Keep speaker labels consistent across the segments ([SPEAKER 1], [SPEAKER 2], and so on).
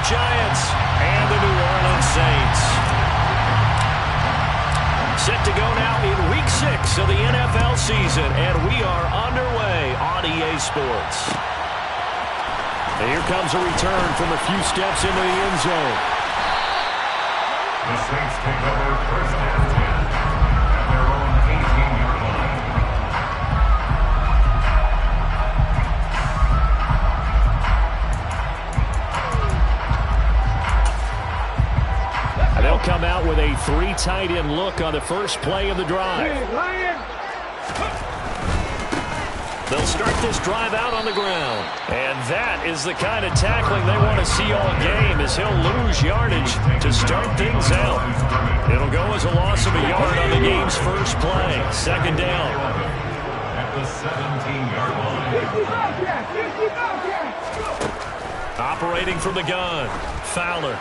[SPEAKER 1] Giants and the New Orleans Saints. Set to go now in Week 6 of the NFL season, and we are underway on EA Sports. And here comes a return from a few steps into the end zone.
[SPEAKER 2] The Saints take over first and 10 at their own 18-yard line.
[SPEAKER 1] And they'll come out with a 3 tight end look on the first play of the drive. They'll start this drive out on the ground. And that is the kind of tackling they want to see all game, as he'll lose yardage to start things out. It'll go as a loss of a yard on the game's first play. Second down.
[SPEAKER 2] At the 17-yard line.
[SPEAKER 1] Operating from the gun. Fowler.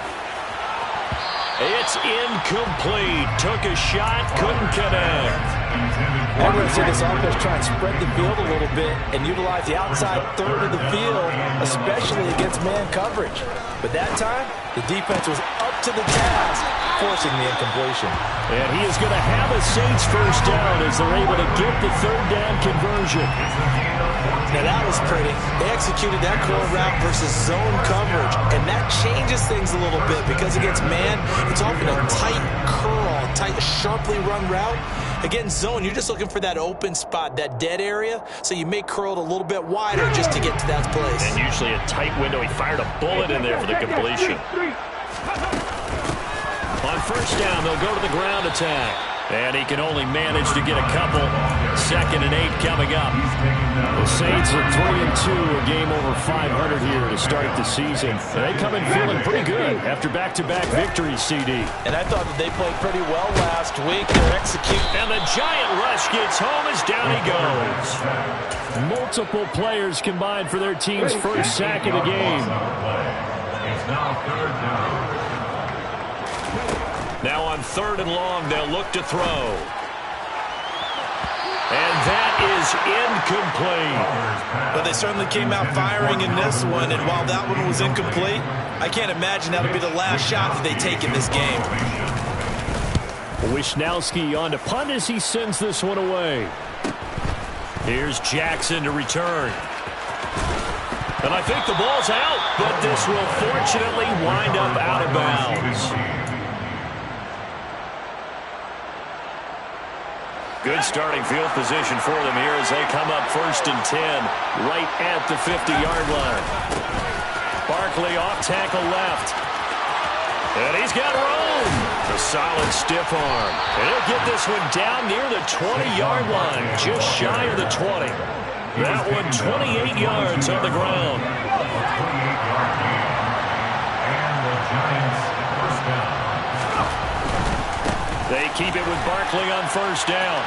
[SPEAKER 1] It's incomplete. Took a shot, couldn't connect.
[SPEAKER 3] I'm going to see this offense try and spread the field a little bit and utilize the outside third of the field, especially against man coverage. But that time, the defense was up to the task, forcing the incompletion.
[SPEAKER 1] And he is going to have a Saints first down as they're able to get the third down conversion.
[SPEAKER 3] Now that was pretty. They executed that curl route versus zone coverage, and that changes things a little bit because against man, it's often a tight curl, tight, sharply run route. Against zone, you're just looking for that open spot, that dead area, so you may curl it a little bit wider just to get to that place.
[SPEAKER 1] And usually a tight window. He fired a bullet in there for the completion. On first down, they'll go to the ground attack. And he can only manage to get a couple. 2nd and 8 coming up. The Saints are 3-2, a game over 500 here to start the season. They come in feeling pretty good after back-to-back victories, CD.
[SPEAKER 3] And I thought that they played pretty well last week. They're executing.
[SPEAKER 1] And the giant rush gets home as down he goes. Multiple players combined for their team's first sack of the game.
[SPEAKER 2] It's now third down.
[SPEAKER 1] Now on 3rd and long, they'll look to throw. And that is incomplete.
[SPEAKER 3] But they certainly came out firing in this one, and while that one was incomplete, I can't imagine that'll be the last shot that they take in this game.
[SPEAKER 1] Wishnowski on to punt as he sends this one away. Here's Jackson to return. And I think the ball's out, but this will fortunately wind up out of bounds. Good starting field position for them here as they come up 1st and 10, right at the 50-yard line. Barkley off tackle left. And he's got room. A solid stiff arm. And he'll get this one down near the 20-yard line, just shy of the 20. That one 28 yards on the ground.
[SPEAKER 2] And the Giants first down.
[SPEAKER 1] They keep it with Barkley on first down.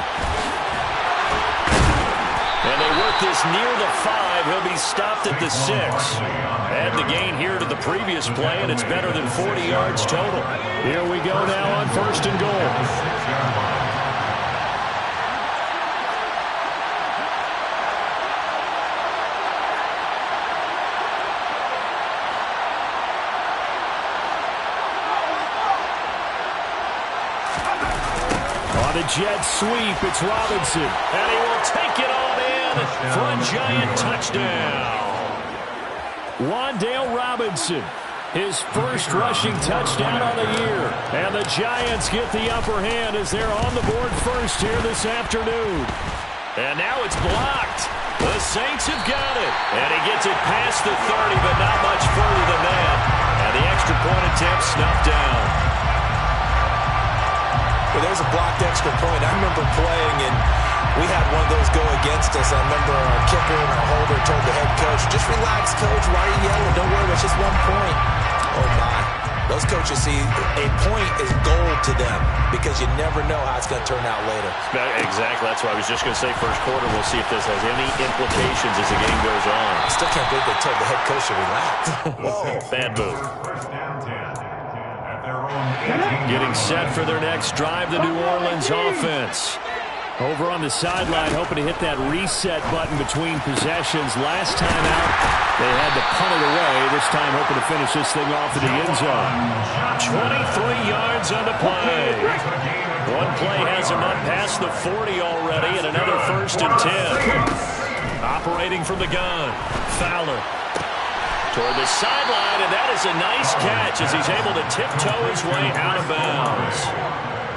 [SPEAKER 1] And they work this near the 5. He'll be stopped at the 6. Add the gain here to the previous play, and it's better than 40 yards total. Here we go now on 1st and goal. On a jet sweep, it's Robinson. And he will take it on in for a Giant touchdown. Wan'Dale Robinson, his first rushing touchdown of the year. And the Giants get the upper hand as they're on the board first here this afternoon. And now it's blocked. The Saints have got it. And he gets it past the 30, but not much further than that. And the extra point attempt snuffed down.
[SPEAKER 3] Well, there's a blocked extra point. I remember playing, and we had one of those go against us. I remember our kicker and our holder told the head coach, just relax, coach. Why are you yelling? Don't worry, it's just 1 point. Oh, my. Those coaches see a point is gold to them because you never know how it's going to turn out later.
[SPEAKER 1] Exactly. That's what I was just going to say. First quarter, we'll see if this has any implications as the game goes on.
[SPEAKER 3] I still can't believe they told the head coach to relax.
[SPEAKER 1] Whoa. Bad move.
[SPEAKER 2] First and 10.
[SPEAKER 1] Getting set for their next drive, the New Orleans offense. Over on the sideline, hoping to hit that reset button between possessions. Last time out, They had to punt it away, this time hoping to finish this thing off in the end zone. 23 yards on the play. One play has him up past the 40 already, and another 1st and 10. Operating from the gun, Fowler. Toward the sideline, and that is a nice catch as he's able to tiptoe his way out of bounds.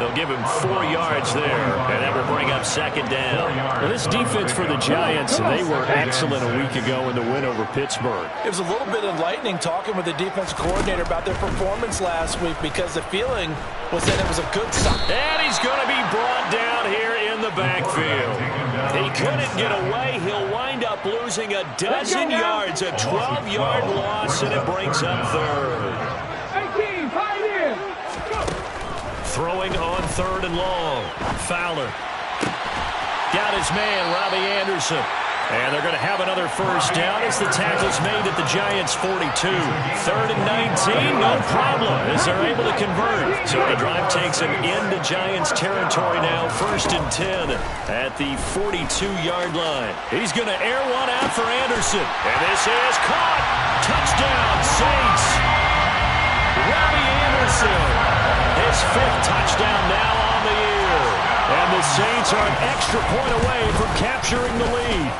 [SPEAKER 1] They'll give him 4 yards there, and that will bring up 2nd down. Well, this defense for the Giants, they were excellent a week ago in the win over Pittsburgh.
[SPEAKER 3] It was a little bit enlightening talking with the defensive coordinator about their performance last week because the feeling was that it was a good sign.
[SPEAKER 1] And he's going to be brought down here in the backfield. He couldn't get away. He'll wind up losing a dozen yards, a 12-yard loss, and it brings up 3rd. Throwing on 3rd and long. Fowler. Got his man, Robbie Anderson. And they're going to have another 1st down as the tackle's made at the Giants' 42. 3rd and 19, no problem, as they're able to convert. So the drive takes them into Giants territory now, 1st and 10 at the 42-yard line. He's going to air one out for Anderson. And this is caught. Touchdown, Saints. Robbie Anderson. His 5th touchdown now on the year. And the Saints are an extra point away from capturing the lead.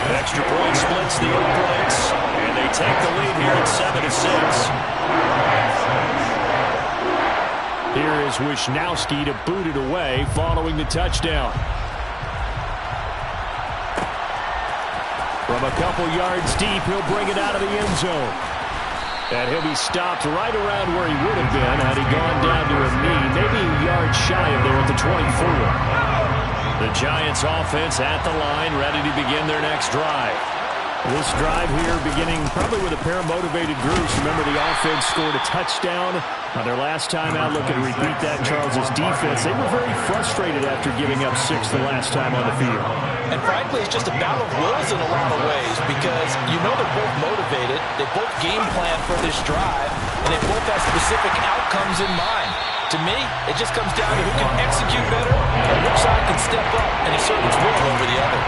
[SPEAKER 1] Extra point splits the Oaklands, and they take the lead here at 7-6. Here is Wisnowski to boot it away following the touchdown. From a couple yards deep, he'll bring it out of the end zone. And he'll be stopped right around where he would have been had he gone down to a knee, maybe a yard shy of there at the 24. The Giants offense at the line, ready to begin their next drive. This drive here beginning probably with a pair of motivated groups. Remember, the offense scored a touchdown on their last time out. Looking to repeat that. Charles's defense, they were very frustrated after giving up 6 the last time on the field.
[SPEAKER 3] And frankly, it's just a battle of wills in a lot of ways because you know they're both motivated. They both game plan for this drive, and they both have specific outcomes in mind. To me, it just comes down to who can execute better and which side can step up and assert its will over the other.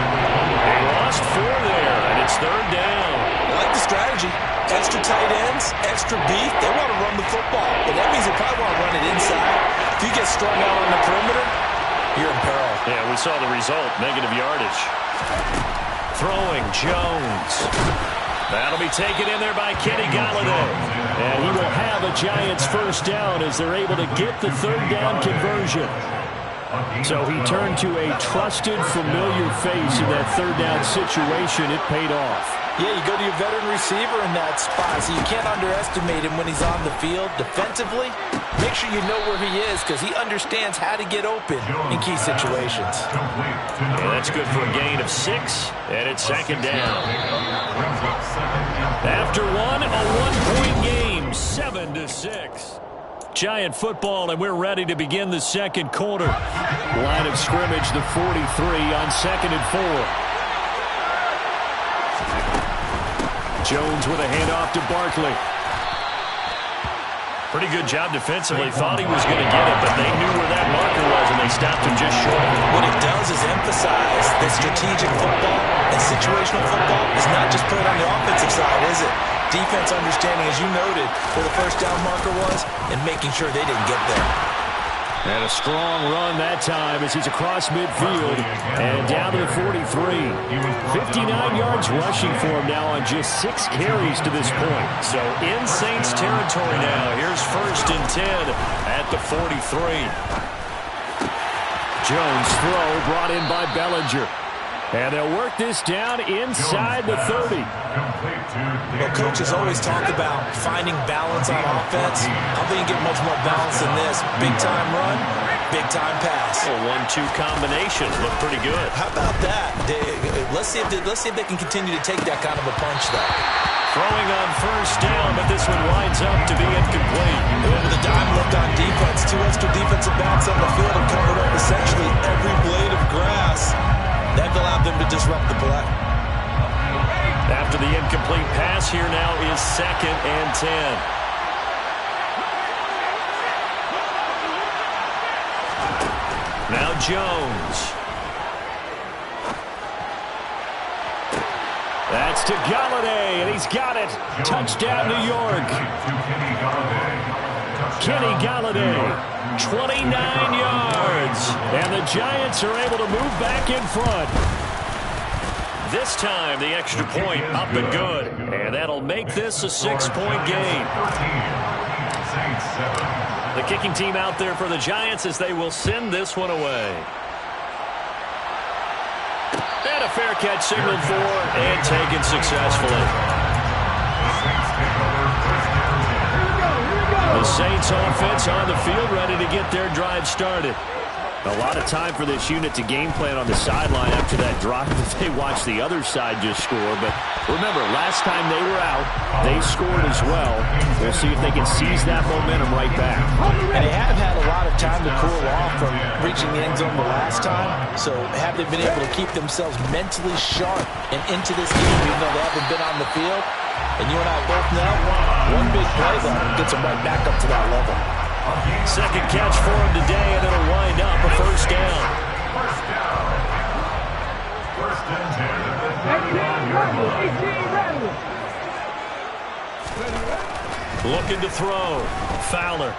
[SPEAKER 1] They lost 4 there, and it's 3rd down.
[SPEAKER 3] I like the strategy. Extra tight ends, extra beef. They want to run the football, but that means they probably want to run it inside. If you get strung out on the perimeter, you're in peril.
[SPEAKER 1] Yeah, we saw the result, negative yardage. Throwing, Jones. That'll be taken in there by Kenny Golladay. And he will have a Giants 1st down as they're able to get the 3rd down conversion. So he turned to a trusted, familiar face in that 3rd down situation. It paid off.
[SPEAKER 3] Yeah, you go to your veteran receiver in that spot, so you can't underestimate him when he's on the field. Defensively, make sure you know where he is because he understands how to get open in key situations.
[SPEAKER 1] Yeah, that's good for a gain of 6, and it's 2nd down. After one, a 1-point game, 7-6. Giant football, and we're ready to begin the 2nd quarter. Line of scrimmage, the 43 on 2nd and 4. Jones with a handoff to Barkley. Pretty good job defensively. Thought he was going to get it, but they knew where that marker was, and they stopped him just short.
[SPEAKER 3] What it does is emphasize that strategic football and situational football is not just played on the offensive side, is it? Defense understanding, as you noted, where the 1st down marker was and making sure they didn't get there.
[SPEAKER 1] And a strong run that time as he's across midfield and down to the 43. 59 yards rushing for him now on just 6 carries to this point. So in Saints territory now. Here's 1st and 10 at the 43. Jones throw brought in by Bellinger. And they'll work this down inside the 30.
[SPEAKER 3] Well, coaches always talk about finding balance on offense. How can you get much more balance than this? Big-time run, big-time pass.
[SPEAKER 1] Well, 1-2 combinations look pretty good.
[SPEAKER 3] How about that? Let's see if they can continue to take that kind of a punch, though.
[SPEAKER 1] Throwing on 1st down, but this one winds up to be incomplete.
[SPEAKER 3] With a dime left on defense, 2 extra defensive backs on the field and covered up essentially every blade of grass. That allowed them to disrupt the play.
[SPEAKER 1] After the incomplete pass, here now is 2nd and 10. Now Jones. That's to Galladay, and he's got it. Touchdown, New York. Kenny Galladay, 29 yards. And the Giants are able to move back in front. This time, the extra point up and good. And that'll make this a 6-point game. The kicking team out there for the Giants as they will send this one away. And a fair catch signaled for and taken successfully. The Saints offense on the field ready to get their drive started. A lot of time for this unit to game plan on the sideline after that drive that they watched the other side just score. But remember, last time they were out, they scored as well. We'll see if they can seize that momentum right back.
[SPEAKER 3] And they have had a lot of time to cool off from reaching the end zone the last time. So have they been able to keep themselves mentally sharp and into this game even though they haven't been on the field? And you and I both know one big play though gets them right back up to that level.
[SPEAKER 1] Second catch for him today, and it'll wind up a first down.
[SPEAKER 2] First and 10.
[SPEAKER 1] Looking to throw. Fowler.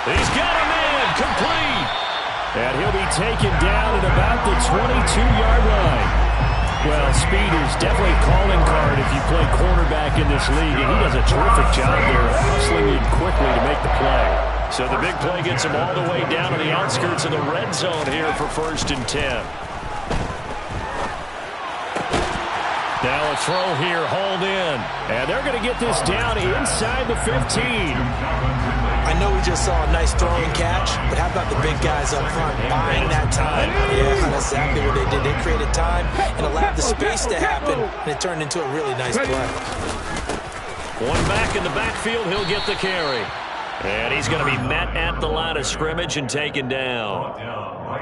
[SPEAKER 1] He's got a man. Complete. And he'll be taken down at about the 22-yard line. Well, speed is definitely a calling card if you play quarterback in this league, and he does a terrific job there hustling in quickly to make the play. So the big play gets him all the way down to the outskirts of the red zone here for first and 10. Now a throw here, hauled in. And they're going to get this down inside the 15.
[SPEAKER 3] I know we just saw a nice throwing catch, but how about the big guys up front buying that time? Yeah, that's exactly what they did. They created time and allowed the space to happen, and it turned into a really nice play.
[SPEAKER 1] One back in the backfield, he'll get the carry. And he's going to be met at the line of scrimmage and taken down.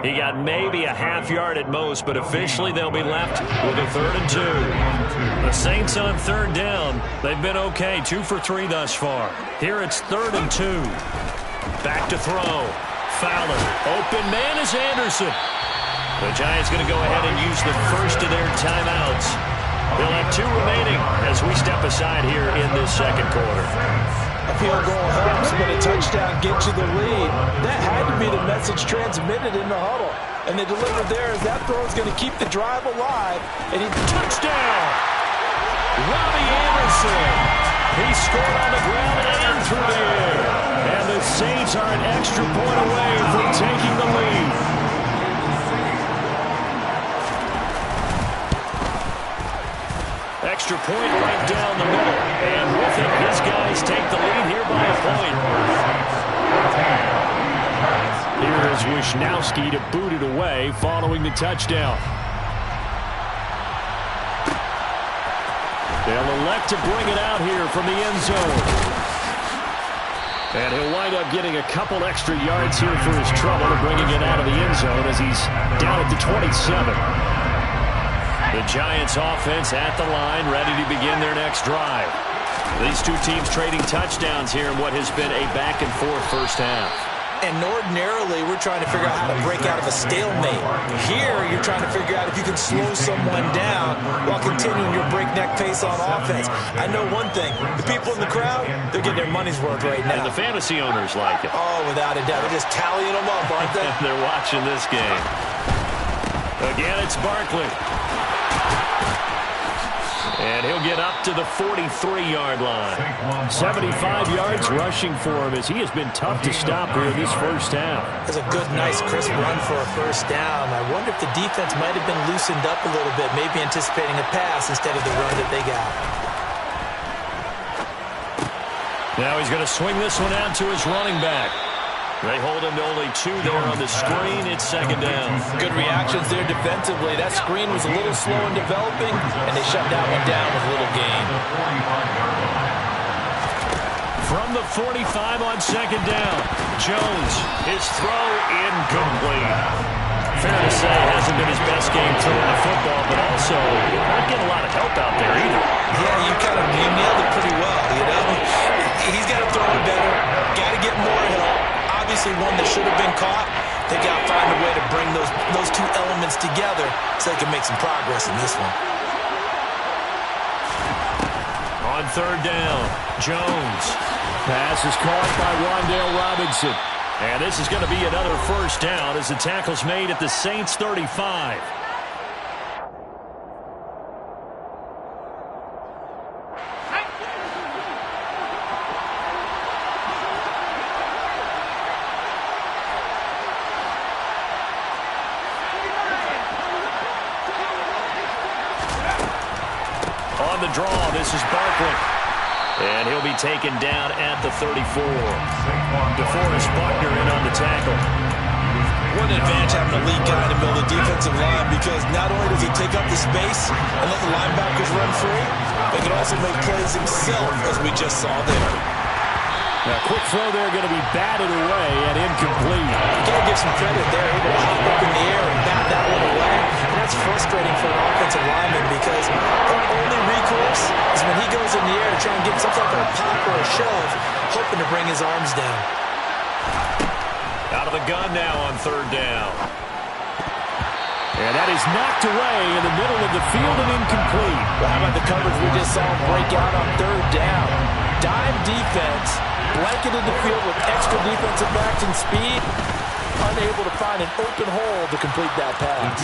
[SPEAKER 1] He got maybe a half yard at most, but officially they'll be left with a 3rd and 2. The Saints on 3rd down. They've been okay, 2 for 3 thus far. Here it's 3rd and 2. Back to throw. Fowler. Open man is Anderson. The Giants going to go ahead and use the first of their timeouts. They'll have 2 remaining as we step aside here in this second quarter.
[SPEAKER 3] A field goal helps, but a touchdown gets you the lead. That had to be the message transmitted in the huddle. And they delivered there as that throw is going to keep the drive alive. And he touchdown! Robbie Anderson. He scored on the ground and through the air. And the Saints are an extra point away from taking the lead.
[SPEAKER 1] Extra point right down the middle. And with it, his guys take the lead here by a point. Here is Wisnowski to boot it away following the touchdown. They'll elect to bring it out here from the end zone. And he'll wind up getting a couple extra yards here for his trouble and bringing it out of the end zone as he's down at the 27. The Giants offense at the line, ready to begin their next drive. These two teams trading touchdowns here in what has been a back-and-forth first half.
[SPEAKER 3] And ordinarily, we're trying to figure out how to break out of a stalemate. Here, you're trying to figure out if you can slow someone down while continuing your breakneck pace on offense. I know one thing. The people in the crowd, they're getting their money's worth right now.
[SPEAKER 1] And the fantasy owners like it.
[SPEAKER 3] Oh, without a doubt. They're just tallying them up, aren't they?
[SPEAKER 1] They're watching this game. Again, it's Barkley. And he'll get up to the 43-yard line. 75 yards rushing for him as he has been tough to stop here this first half.
[SPEAKER 3] That's a good, nice, crisp run for a first down. I wonder if the defense might have been loosened up a little bit, maybe anticipating a pass instead of the run that they got.
[SPEAKER 1] Now he's going to swing this one out to his running back. They hold him to only 2 there on the screen. It's second down.
[SPEAKER 3] Good reactions there defensively. That screen was a little slow in developing, and they shut that one down with little gain.
[SPEAKER 1] From the 45 on second down, Jones, his throw incomplete. Fair to say, hasn't been his best game throwing the football, but also not getting a lot of help out there either.
[SPEAKER 3] Yeah, you nailed it pretty well, you know. He's got to throw it better, got to get more help. Obviously one that should have been caught. They got to find a way to bring those two elements together so they can make some progress in this one.
[SPEAKER 1] On third down, Jones. Pass is caught by Wan'Dale Robinson. And this is going to be another first down as the tackle's made at the Saints 35. On the draw, this is Barkley. And he'll be taken down at the 34. DeForest Buckner in on the tackle.
[SPEAKER 3] What an advantage having a lead guy in the middle of the defensive line, because not only does he take up the space and let the linebackers run free, but he can also make plays himself, as we just saw there.
[SPEAKER 1] Now, quick throw there, going to be batted away and incomplete.
[SPEAKER 3] You got to give some credit there. Able to hop up in the air and bat that one away. And that's frustrating for an offensive lineman, because our only recourse is when he goes in the air to try and get some type of a pop or a shove, hoping to bring his arms down.
[SPEAKER 1] Out of the gun now on third down. And that is knocked away in the middle of the field and incomplete.
[SPEAKER 3] Well, how about the coverage we just saw him break out on third down? Dime defense, blanketed the field with extra defensive backs and speed, unable to find an open hole to complete that pass.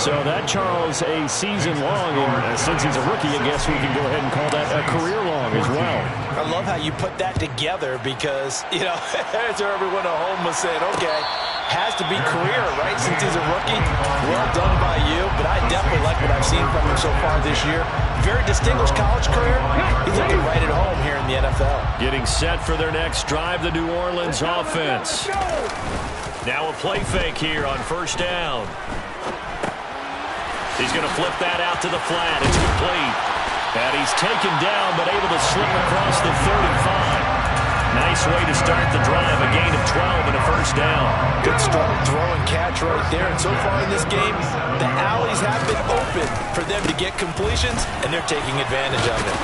[SPEAKER 1] So that, Charles, a season long, and since he's a rookie, I guess we can go ahead and call that a career long as well.
[SPEAKER 3] I love how you put that together, because, you know, as everyone at home was saying, okay, has to be career, right, since he's a rookie. Well done by you, but I definitely like what I've seen from him so far this year. Very distinguished college career. He's looking right at home here in the NFL.
[SPEAKER 1] Getting set for their next drive, the New Orleans offense. Now a play fake here on first down. He's going to flip that out to the flat. It's complete. And he's taken down, but able to slip across the 35. Nice way to start the drive, a gain of 12 and a first down.
[SPEAKER 3] Good strong throw and catch right there. And so far in this game, the alleys have been open for them to get completions, and they're taking advantage of it.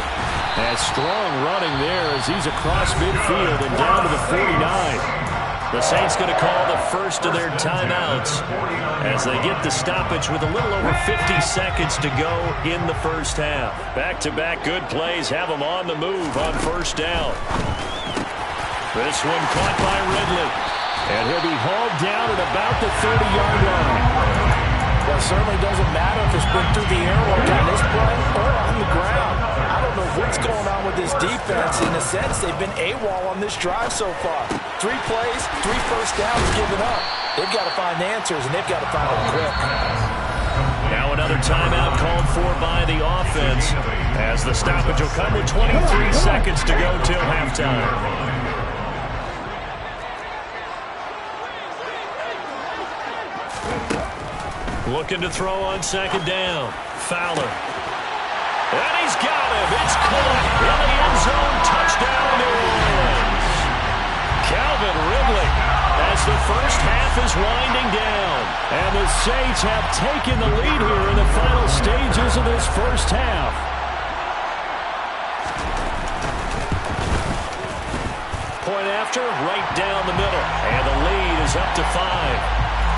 [SPEAKER 1] And strong running there as he's across midfield and down to the 49. The Saints going to call the first of their timeouts as they get the stoppage with a little over 50 seconds to go in the first half. Back-to-back good plays have them on the move on first down. This one caught by Ridley. And he'll be hauled down at about the 30-yard line.
[SPEAKER 3] Well, it certainly doesn't matter if it's been through the air like on this play or on the ground. I don't know what's going on with this defense. In a sense, they've been AWOL on this drive so far. 3 plays, 3 first downs given up. They've got to find answers, and they've got to find them quick.
[SPEAKER 1] Now another timeout called for by the offense, as the stoppage will come with 23 seconds to go till halftime. Looking to throw on second down. Fowler. And he's got him. It's caught in the end zone. Touchdown, New Orleans. Calvin Ridley as the first half is winding down. And the Saints have taken the lead here in the final stages of this first half. Point after, right down the middle. And the lead is up to 5.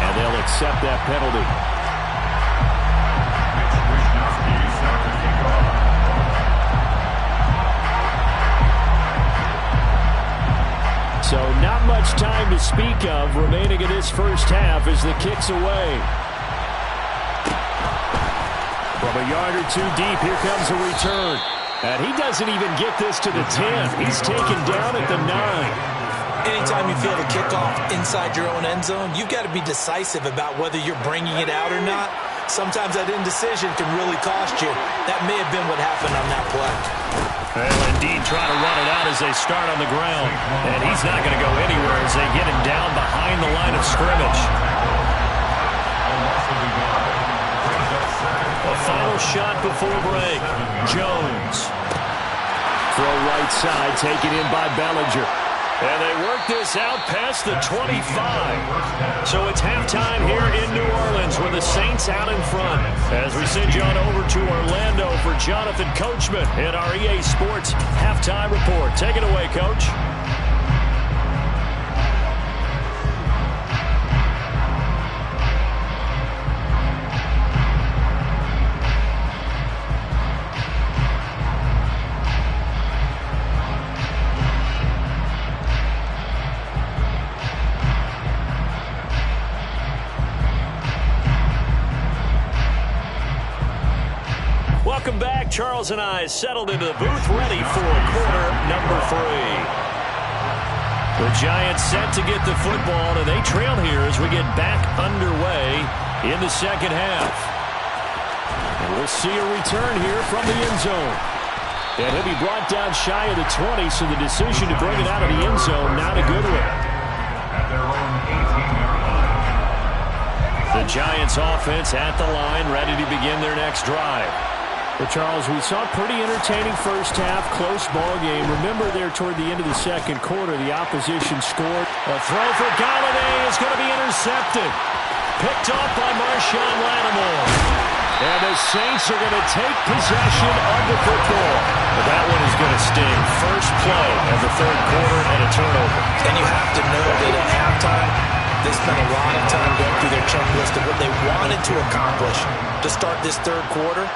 [SPEAKER 1] And they'll accept that penalty. So not much time to speak of remaining in this first half as the kick's away. From a yard or 2 deep, here comes a return. And he doesn't even get this to the 10. He's taken down at the 9.
[SPEAKER 3] Anytime you feel the kickoff inside your own end zone, you've got to be decisive about whether you're bringing it out or not. Sometimes that indecision can really cost you. That may have been what happened on that play.
[SPEAKER 1] Well, indeed, trying to run it out as they start on the ground. And he's not going to go anywhere as they get him down behind the line of scrimmage. A final shot before break. Jones. Throw right side, taken in by Bellinger. And they work this out past the 25. So it's halftime here in New Orleans with the Saints out in front. As we send you on over to Orlando for Jonathan Coachman in our EA Sports Halftime Report. Take it away, Coach. Welcome back. Charles and I settled into the booth ready for quarter number 3. The Giants set to get the football, and they trail here as we get back underway in the second half. And we'll see a return here from the end zone. And he'll be brought down shy of the 20, so the decision to bring it out of the end zone, not a good one.
[SPEAKER 2] At their own 18-yard line.
[SPEAKER 1] The Giants offense at the line, ready to begin their next drive. Well, Charles, we saw a pretty entertaining first half, close ball game. Remember there toward the end of the second quarter, the opposition scored. A throw for Galladay is going to be intercepted. Picked off by Marshawn Lattimore. And the Saints are going to take possession of the football. But that one is going to sting. First play of the third quarter and a turnover.
[SPEAKER 3] And you have to know that at halftime, they spent a lot of time going through their checklist of what they wanted to accomplish to start this third quarter.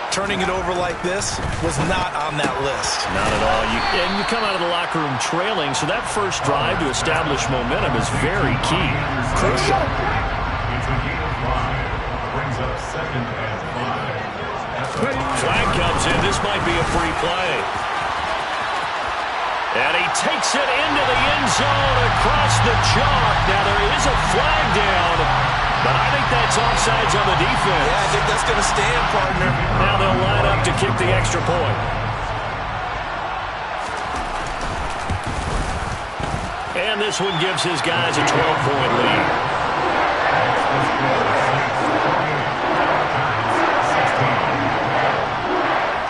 [SPEAKER 3] Turning it over like this was not on that list.
[SPEAKER 1] Not at all. And you come out of the locker room trailing, so that first drive to establish momentum is very key.
[SPEAKER 3] Crucial.
[SPEAKER 2] It's a gain of 5. Brings up 2nd and 5.
[SPEAKER 1] Flag comes in. This might be a free play. And he takes it into the end zone across the chalk. Now there is a flag down, but I think that's offsides on the defense.
[SPEAKER 3] Yeah, I think that's going to stand, partner.
[SPEAKER 1] Now they'll line up to kick the extra point. And this one gives his guys a 12-point lead.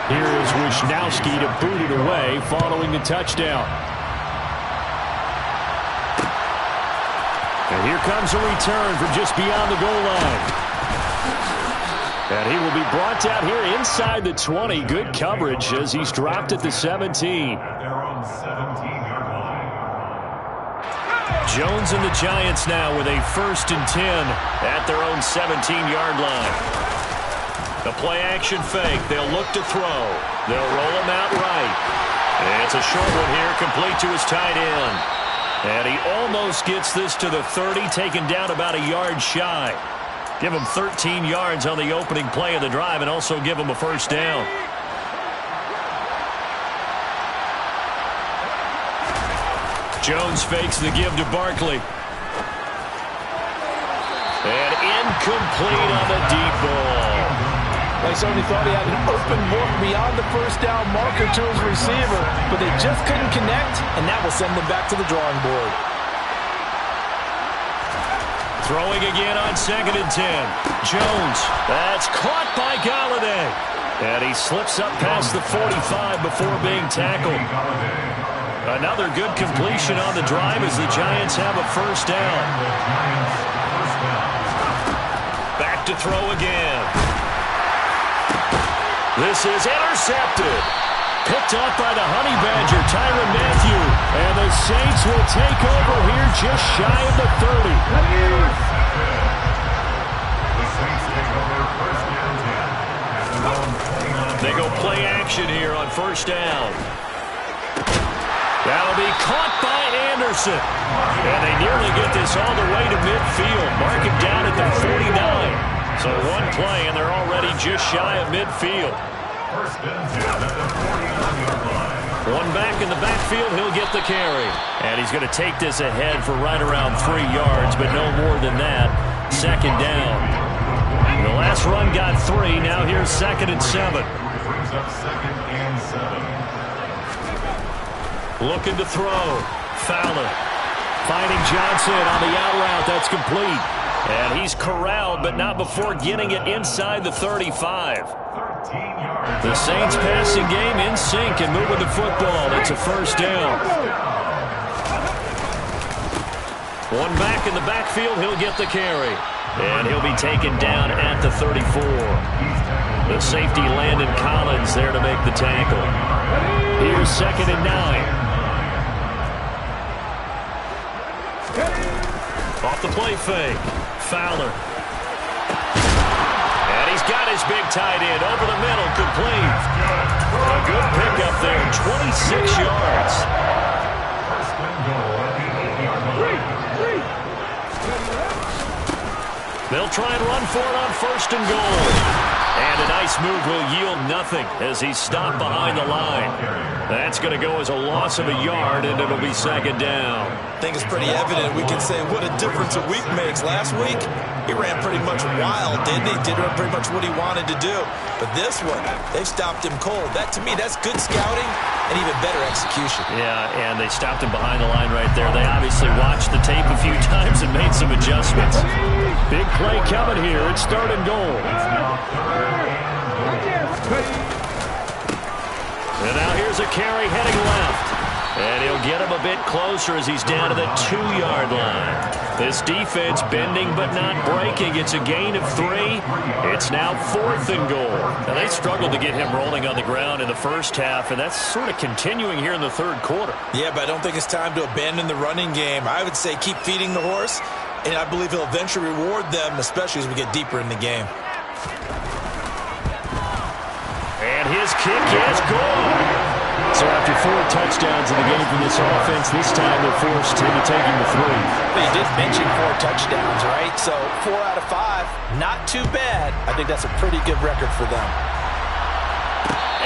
[SPEAKER 1] Here is Wisnowski to boot it away following the touchdown. And here comes a return from just beyond the goal line. And he will be brought down here inside the 20. Good coverage as he's dropped at the 17.
[SPEAKER 2] At their own 17-yard line.
[SPEAKER 1] Jones and the Giants now with a 1st and 10 at their own 17-yard line. The play-action fake. They'll look to throw. They'll roll him out right. And it's a short one here, complete to his tight end. And he almost gets this to the 30, taken down about a yard shy. Give him 13 yards on the opening play of the drive and also give him a first down. Jones fakes the give to Barkley. And incomplete on the deep ball.
[SPEAKER 4] They certainly thought he had an open look beyond the first down marker to his receiver, but they just couldn't connect, and that will send them back to the drawing board.
[SPEAKER 1] Throwing again on 2nd and 10. Jones. That's caught by Galladay. And he slips up past the 45 before being tackled. Another good completion on the drive as the Giants have a first down. Back to throw again. This is intercepted. Picked up by the Honey Badger, Tyrann Mathieu. And the Saints will take over here just shy of the 30.
[SPEAKER 2] The Saints take over 1st and 10. At their own 29.
[SPEAKER 1] They go play action here on first down. That'll be caught by Anderson. And they nearly get this all the way to midfield. Mark it down at the 49. So one play, and they're already just shy of midfield.
[SPEAKER 2] 1st and 10 at the 49-yard line.
[SPEAKER 1] One back in the backfield, he'll get the carry. And he's going to take this ahead for right around 3 yards, but no more than that. 2nd down. The last run got 3. Now here's 2nd and 7.
[SPEAKER 2] Brings up 2nd and 7.
[SPEAKER 1] Looking to throw. Fowler. Finding Johnson on the out route. That's complete. And he's corralled, but not before getting it inside the 35.
[SPEAKER 2] 13 yards.
[SPEAKER 1] The Saints passing game in sync and moving the football. It's a first down. One back in the backfield, he'll get the carry. And he'll be taken down at the 34. The safety Landon Collins there to make the tackle. Here's 2nd and 9. Off the play fake. Fowler. And he's got his big tight end over the middle, complete. A good pickup there, 26 yards.
[SPEAKER 2] 1st and goal at the 8-yard line.
[SPEAKER 1] They'll try and run for it on 1st and goal. And a nice move will yield nothing as he's stopped behind the line. That's going to go as a loss of a yard, and it'll be second down.
[SPEAKER 3] I think it's pretty evident. We can say what a difference a week makes. Last week, he ran pretty much wild, didn't he? Did pretty much what he wanted to do. But this one, they've stopped him cold. That, to me, that's good scouting and even better execution.
[SPEAKER 1] Yeah, and they stopped him behind the line right there. They obviously watched the tape a few times and made some adjustments. Big play coming here. It's third and goal. And now here's a carry heading left. And he'll get him a bit closer as he's down to the 2-yard line. This defense bending but not breaking. It's a gain of 3. It's now 4th and goal. Now they struggled to get him rolling on the ground in the first half, and that's sort of continuing here in the third quarter.
[SPEAKER 3] Yeah, but I don't think it's time to abandon the running game. I would say keep feeding the horse, and I believe he'll eventually reward them, especially as we get deeper in the game.
[SPEAKER 1] And his kick is good. So after 4 touchdowns in the game from this offense, this time they're forced into taking the 3.
[SPEAKER 4] But you did mention 4 touchdowns, right? So 4 out of 5, not too bad. I think that's a pretty good record for them.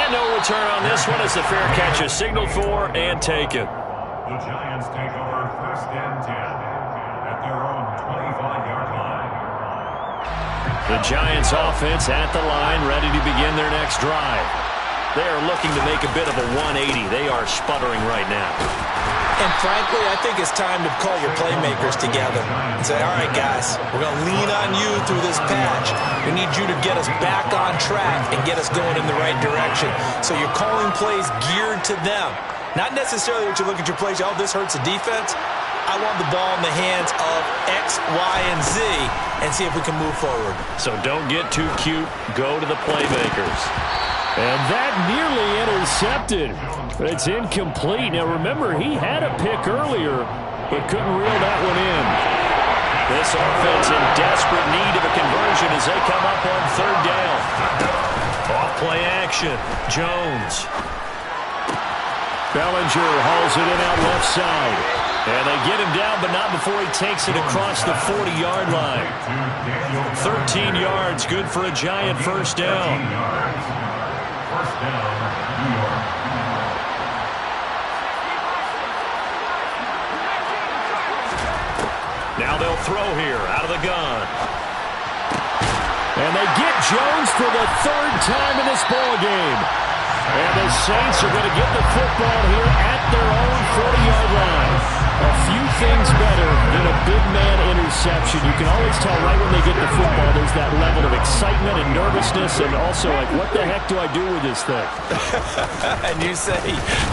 [SPEAKER 1] And no return on this one as the fair catch is signaled for and taken.
[SPEAKER 2] The Giants take over 1st and 10 at their own 25-yard line.
[SPEAKER 1] The Giants offense at the line, ready to begin their next drive. They are looking to make a bit of a 180. They are sputtering right now.
[SPEAKER 3] And frankly, I think it's time to call your playmakers together and say, all right, guys, we're going to lean on you through this patch. We need you to get us back on track and get us going in the right direction. So you're calling plays geared to them. Not necessarily that you look at your plays, oh, this hurts the defense. I want the ball in the hands of X, Y, and Z and see if we can move forward.
[SPEAKER 1] So don't get too cute. Go to the playmakers. And that nearly intercepted. It's incomplete. Now, remember, he had a pick earlier, but couldn't reel that one in. This offense in desperate need of a conversion as they come up on 3rd down. Off-play action. Jones. Bellinger hauls it in out left side. And they get him down, but not before he takes it across the 40-yard line. 13 yards, good for a Giant first down.
[SPEAKER 2] First down, New York.
[SPEAKER 1] Now they'll throw here out of the gun. And they get Jones for the 3rd time in this ball game. And the Saints are going to get the football here at their own 40-yard line. A few things better than a big man interception. You can always tell right when they get the football, there's that level of excitement and nervousness, and also like, what the heck do I do with this thing?
[SPEAKER 4] And you say,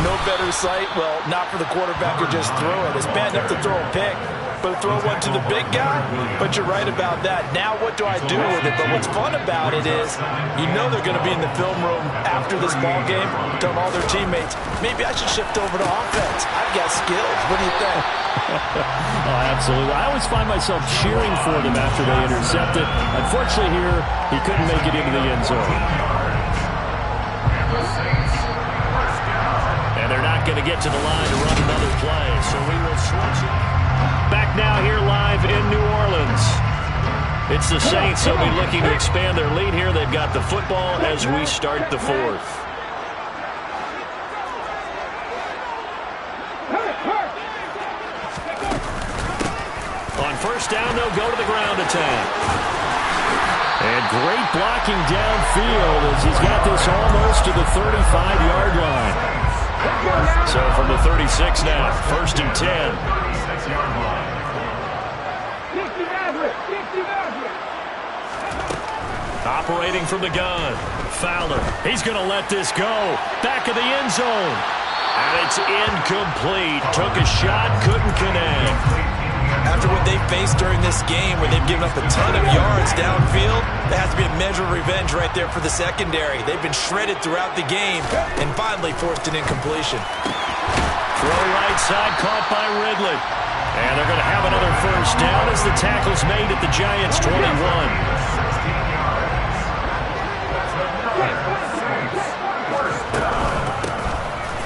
[SPEAKER 4] no better sight? Well, not for the quarterback who just threw it. It's bad enough to throw a pick, but throw one to the big guy? But you're right about that. Now what do I do with it? But what's fun about it is you know they're going to be in the film room after this ball game, telling all their teammates, maybe I should shift over to offense. I've got skills. What do you think?
[SPEAKER 1] Oh, absolutely. I always find myself cheering for them after they intercept it. Unfortunately here, he couldn't make it into the end zone. And they're not going to get to the line to run another play, so we will switch it. Back now here live in New Orleans. It's the Saints. They'll be looking to expand their lead here. They've got the football as we start the 4th. On first down, they'll go to the ground attack. And great blocking downfield as he's got this almost to the 35-yard line. So from the 36 now, 1st and 10. Operating from the gun. Fowler. He's going to let this go. Back of the end zone. And it's incomplete. Took a shot, couldn't connect.
[SPEAKER 3] After what they've faced during this game, where they've given up a ton of yards downfield, there has to be a measure of revenge right there for the secondary. They've been shredded throughout the game and finally forced an incompletion.
[SPEAKER 1] Throw right side, caught by Ridley. And they're going to have another first down as the tackle's made at the Giants' 21.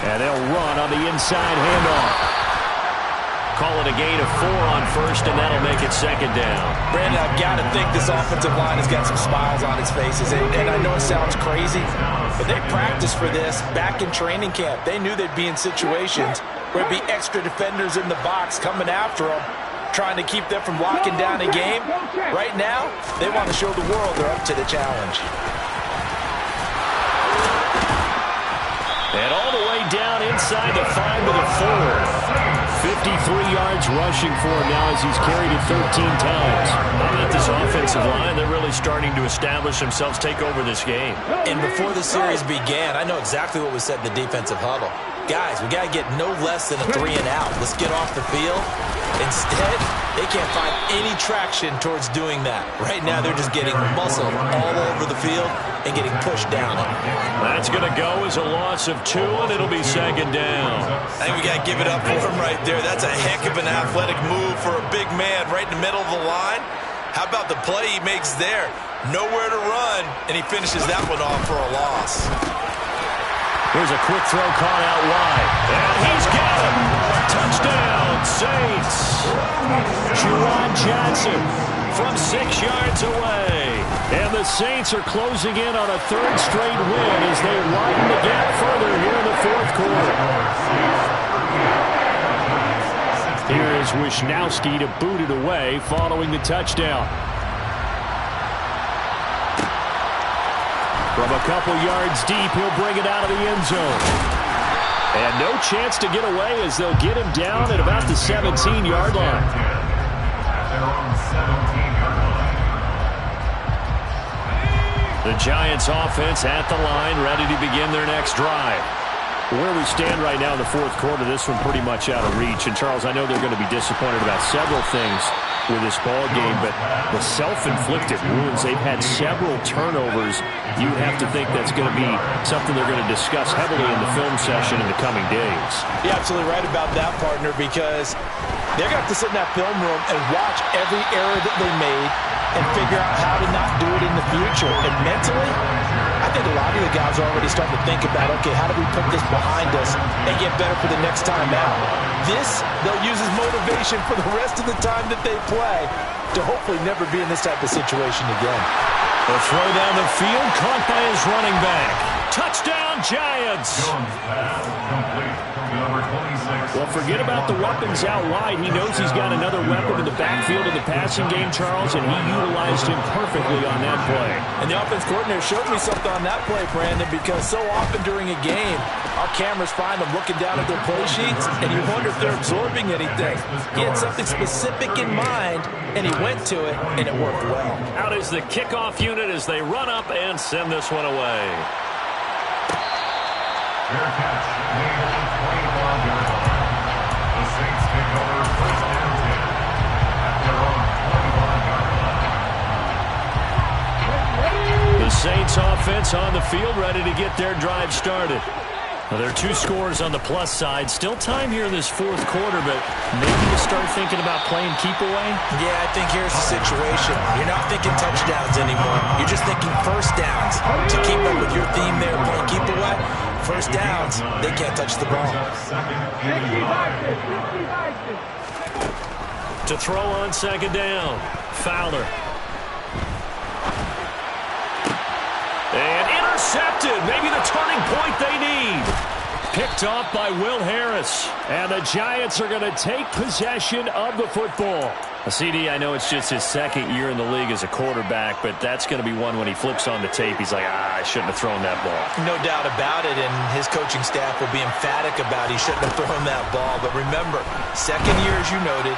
[SPEAKER 1] And they'll run on the inside handoff. Call it a gain of 4 on first, and that'll make it second down.
[SPEAKER 3] Brandon, I've got to think this offensive line has got some smiles on its faces. And I know it sounds crazy, but they practiced for this back in training camp. They knew they'd be in situations where there'd be extra defenders in the box coming after them, trying to keep them from locking down a game. Right now, they want to show the world they're up to the challenge.
[SPEAKER 1] And all the way down inside the 5 to the 4. 53 yards rushing for him now as he's carried it 13 times. How about this offensive line? They're really starting to establish themselves, take over this game.
[SPEAKER 3] And before the series began, I know exactly what was said in the defensive huddle. Guys, we got to get no less than a 3 and out. Let's get off the field. Instead, they can't find any traction towards doing that. Right now, they're just getting muscled all over the field and getting pushed down.
[SPEAKER 1] That's going to go as a loss of 2, and it'll be second down.
[SPEAKER 3] I think we got to give it up for him right there. That's a heck of an athletic move for a big man right in the middle of the line. How about the play he makes there? Nowhere to run, and he finishes that one off for a loss.
[SPEAKER 1] Here's a quick throw caught out wide. And he's got him. Touchdown, Saints. Juwan Johnson from 6 yards away. And the Saints are closing in on a 3rd straight win as they widen the gap further here in the 4th quarter. Here is Wisnowski to boot it away following the touchdown. From a couple yards deep, he'll bring it out of the end zone. And no chance to get away as they'll get him down at about the 17-yard line. The Giants offense at the line, ready to begin their next drive. Where we stand right now in the 4th quarter, this one pretty much out of reach. And, Charles, I know they're going to be disappointed about several things with this ball game, but the self-inflicted wounds, they've had several turnovers. You have to think that's going to be something they're going to discuss heavily in the film session in the coming days.
[SPEAKER 3] You're absolutely right about that, partner, because they're going to have to sit in that film room and watch every error that they made and figure out how to not do it in the future. And mentally, I think a lot of the guys are already starting to think about, okay, how do we put this behind us and get better for the next time out? This, they'll use as motivation for the rest of the time that they play to hopefully never be in this type of situation again.
[SPEAKER 1] The throw down the field, caught by his running back. Touchdown, Giants! Well, forget about the weapons out wide. He knows he's got another weapon in the backfield of the passing game, Charles, and he utilized him perfectly on that play.
[SPEAKER 3] And the offense coordinator showed me something on that play, Brandon, because so often during a game, our cameras find them looking down at their play sheets, and you wonder if they're absorbing anything. He had something specific in mind, and he went to it, and it worked well.
[SPEAKER 1] Out is the kickoff unit as they run up and send this one away.
[SPEAKER 2] Fair catch made at the 21-yard line. The Saints take over 1st and 10 at their own 21-yard line.
[SPEAKER 1] The Saints offense on the field, ready to get their drive started. Well, there are 2 scores on the plus side. Still time here in this 4th quarter, but maybe you start thinking about playing keep away?
[SPEAKER 3] Yeah, I think here's the situation. You're not thinking touchdowns anymore. You're just thinking first downs. To keep up with your theme there, playing keep away, first downs, they can't touch the ball.
[SPEAKER 1] To throw on second down, Fowler. And intercepted, maybe the turning point they need. Picked off by Will Harris. And the Giants are going to take possession of the football. CD, I know it's just his 2nd year in the league as a quarterback, but that's going to be one when he flips on the tape. He's like, I shouldn't have thrown that ball.
[SPEAKER 3] No doubt about it, and his coaching staff will be emphatic about he shouldn't have thrown that ball. But remember, 2nd year, as you noted,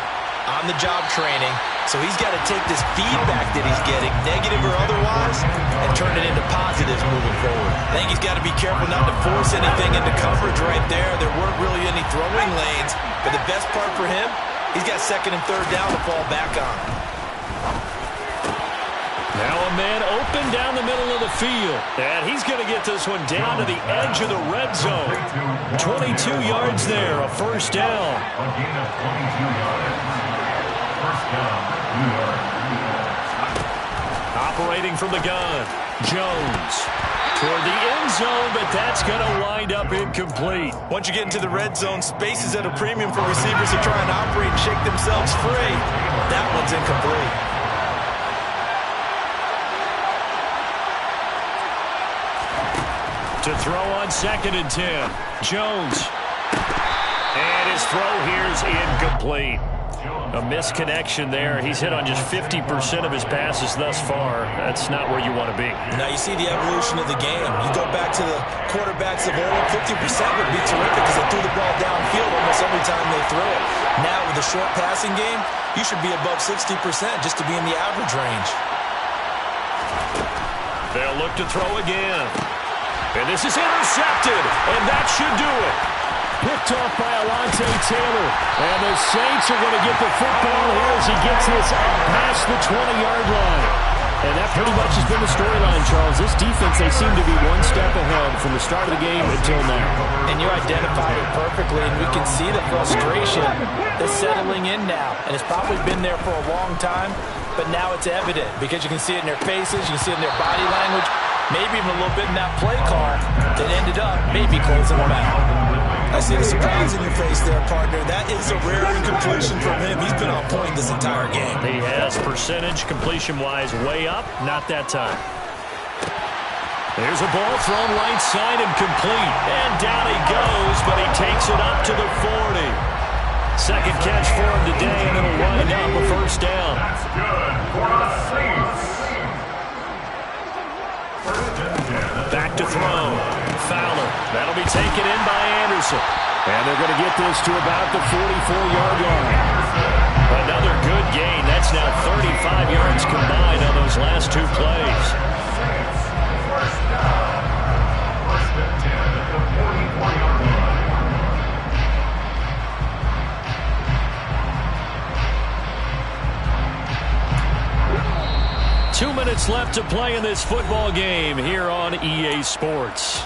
[SPEAKER 3] on-the-job training, so he's got to take this feedback that he's getting, negative or otherwise, and turn it into positives moving forward. I think he's got to be careful not to force anything into coverage right there. There weren't really any throwing lanes, but the best part for him, he's got 2nd and 3rd down to fall back on.
[SPEAKER 1] Now a man open down the middle of the field, and he's going to get this one down to the edge of the red zone. 22 yards there, a first down.
[SPEAKER 2] A gain of 22 yards. First down, New York.
[SPEAKER 1] Operating from the gun, Jones toward the end zone, but that's going to wind up incomplete.
[SPEAKER 4] Once you get into the red zone, space is at a premium for receivers to try and operate and shake themselves free. That one's incomplete.
[SPEAKER 1] To throw on 2nd and 10. Jones. And his throw here is incomplete. A misconnection there. He's hit on just 50% of his passes thus far. That's not where you want to be.
[SPEAKER 3] Now you see the evolution of the game. You go back to the quarterbacks of old, 50% would be terrific because they threw the ball downfield almost every time they threw it. Now with the short passing game, you should be above 60% just to be in the average range.
[SPEAKER 1] They'll look to throw again. And this is intercepted, and that should do it. Picked off by Alontae Taylor. And the Saints are going to get the football here as he gets this up past the 20-yard line. And that pretty much has been the storyline, Charles. This defense, they seem to be one step ahead from the start of the game until now.
[SPEAKER 4] And you identified it perfectly, and we can see the frustration that's settling in now. And it's probably been there for a long time, but now it's evident because you can see it in their faces, you can see it in their body language, maybe even a little bit in that play call that ended up maybe closing them out.
[SPEAKER 3] I see the surprise in your face there, partner. That is a rare incompletion from him. He's been on point this entire game.
[SPEAKER 1] He has percentage completion-wise way up. Not that time. There's a ball thrown right side and complete. And down he goes, but he takes it up to the 40. Second catch for him today, and it'll wind up a first down.
[SPEAKER 2] That's good for the Saints.
[SPEAKER 1] Back to throw. Fowler. That'll be taken in by Anderson. And they're going to get this to about the 44-yard line. Another good gain. That's now 35 yards combined on those last two plays.
[SPEAKER 2] First down. First and 10 at the 44-yard line.
[SPEAKER 1] 2 minutes left to play in this football game here on EA Sports.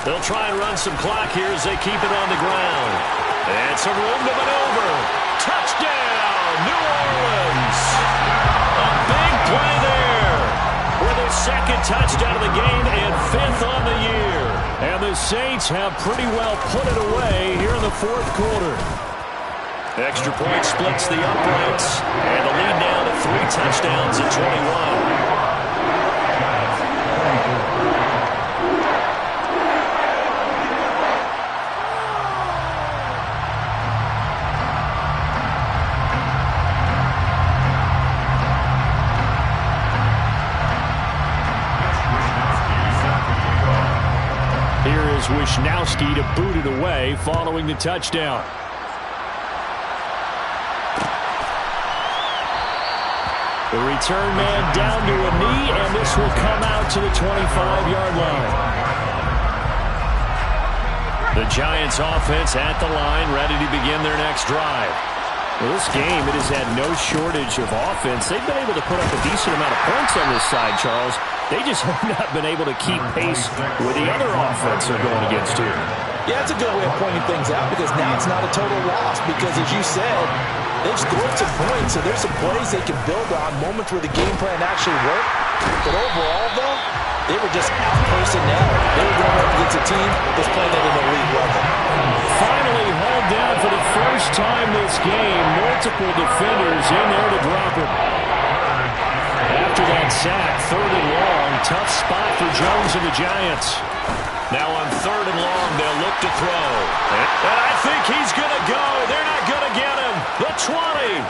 [SPEAKER 1] They'll try and run some clock here as they keep it on the ground. And some room to maneuver. Touchdown, New Orleans. A big play there. With their second touchdown of the game and 5th on the year. And the Saints have pretty well put it away here in the 4th quarter. Extra point splits the uprights. And the lead now to 3 touchdowns at 21. Wishnowski to boot it away following the touchdown. The return man down to a knee, and this will come out to the 25-yard line. The Giants offense at the line, ready to begin their next drive. Well, this game, it has had no shortage of offense. They've been able to put up a decent amount of points on this side, Charles. They just have not been able to keep pace with the other offense they're going against here.
[SPEAKER 3] Yeah, it's a good way of pointing things out because now it's not a total loss because, as you said, they've scored some points, so there's some plays they can build on, moments where the game plan actually worked. But overall, though, they were just out-personnel. They were going up against a team that's playing at an elite level.
[SPEAKER 1] Finally hauled down for the first time this game. Multiple defenders in there to drop it. After that sack, 3rd and long, tough spot for Jones and the Giants. Now on 3rd and long, they'll look to throw. And I think he's going to go. They're not going to get him. The 20.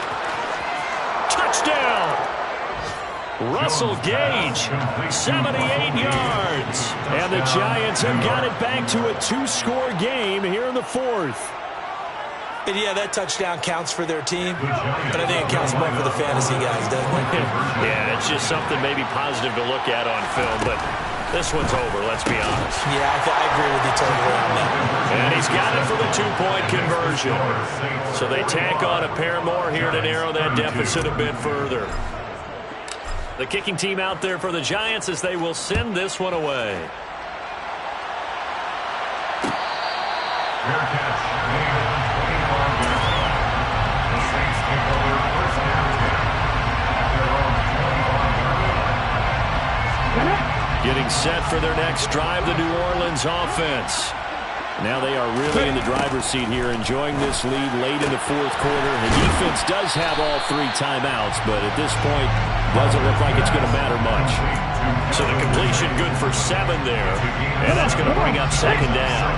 [SPEAKER 1] Touchdown. Russell Gage, 78 yards. And the Giants have got it back to a 2-score game here in the 4th.
[SPEAKER 3] And yeah, that touchdown counts for their team, but I think it counts more for the fantasy guys, doesn't it?
[SPEAKER 1] Yeah, it's just something maybe positive to look at on film, but this one's over, let's be honest.
[SPEAKER 3] Yeah, I agree with you totally on that.
[SPEAKER 1] And he's got it for the 2-point conversion. So they tack on a pair more here to narrow that deficit a bit further. The kicking team out there for the Giants as they will send this one away.
[SPEAKER 2] Fair catch.
[SPEAKER 1] getting set for their next drive, the New Orleans offense. Now they are really in the driver's seat here, enjoying this lead late in the fourth quarter. The defense does have all 3 timeouts, but at this point, doesn't look like it's going to matter much. So the completion good for 7 there, and that's going to bring up second down.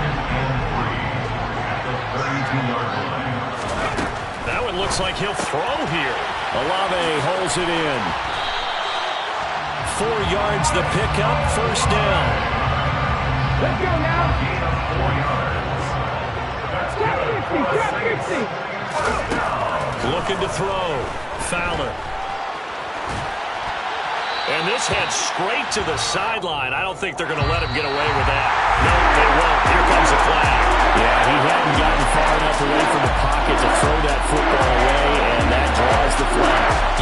[SPEAKER 1] That one looks like he'll throw here. Olave holds it in. 4 yards the pickup, first down.
[SPEAKER 5] Let's go now.
[SPEAKER 2] 4 yards. That's good.
[SPEAKER 1] Looking to throw. Fowler. And this head straight to the sideline. I don't think they're going to let him get away with that. No, they won't. Here comes a flag. Yeah, he hadn't gotten far enough away from the pocket to throw that football away.